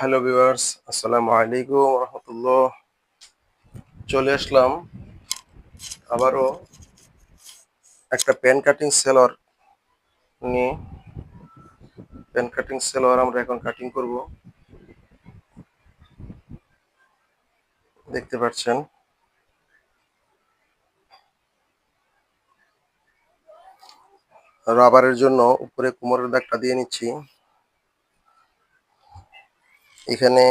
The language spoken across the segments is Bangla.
হ্যালো ভিউয়ার্স, আসসালামু আলাইকুম রহমতুল্লাহ। চলে আসলাম আবারও একটা পেন কাটিং সেলর নিয়ে। পেন কাটিং সেলর আমরা এখন কাটিং করব। দেখতে পাচ্ছেন রাবারের জন্য উপরে কোমরের দাগটা দিয়ে নিচ্ছি। এখানে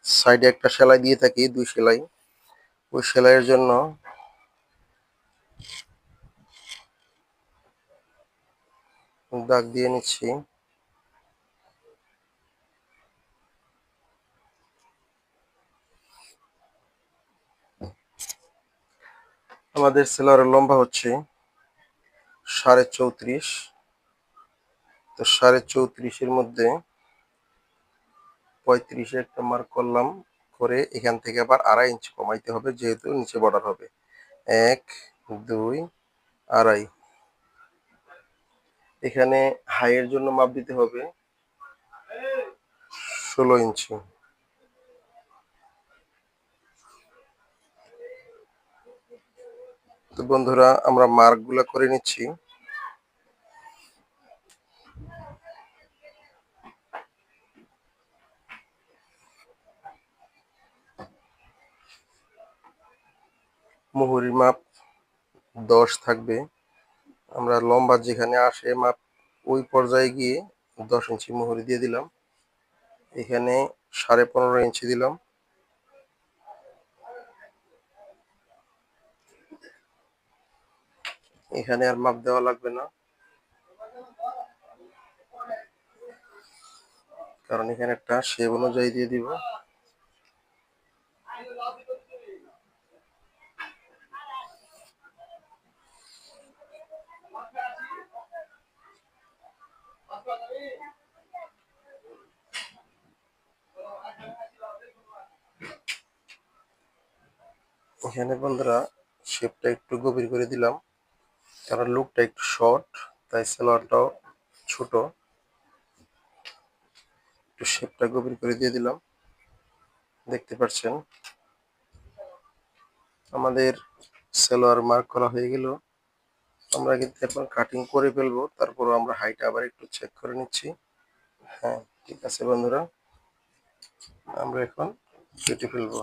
সাইডে একটা সেলাই দিয়ে থাকি, 2 সেলাই। ওই সেলাইয়ের জন্য দাগ দিয়ে নিচ্ছি। আমাদের সেলরের লম্বা হচ্ছে 34.5। তো 34.5-এর মধ্যে 35-এ একটা মার্ক করলাম। করে এখান থেকে আবার 2.5 ইঞ্চি কমাইতে হবে, যেহেতু নিচে বর্ডার হবে। 1, 2, 2.5। এখানে হাইয়ের জন্য মাপ দিতে হবে 16 ইঞ্চি। তো বন্ধুরা, আমরা মার্কগুলো করে নিচ্ছি। মুহুরির মাপ 10 থাকবে। আমরা লম্বা যেখানে আসে মাপ, ওই পর্যায়ে গিয়ে 10 ইঞ্চি মুহুরি দিয়ে দিলাম। এখানে 15.5 ইঞ্চি দিলাম। এখানে আর মাপ দেওয়া লাগবে না, কারণ এখানে একটা শেপ অনুযায়ী দিয়ে দিব। এখানে বন্ধুরা শেপটা একটু গভীর করে দিলাম, কারণ লুকটা একটু শর্ট, তাই সালোয়ারটাও ছোট। একটু শেপটা গভীর করে দিয়ে দিলাম। দেখতে পাচ্ছেন আমাদের সালোয়ার মার্ক করা হয়ে গেল। আমরা কিন্তু এখন কাটিং করে ফেলবো, তারপরও আমরা হাইট আবার একটু চেক করে নিচ্ছি। হ্যাঁ, ঠিক আছে বন্ধুরা, আমরা এখন কেটে ফেলবো।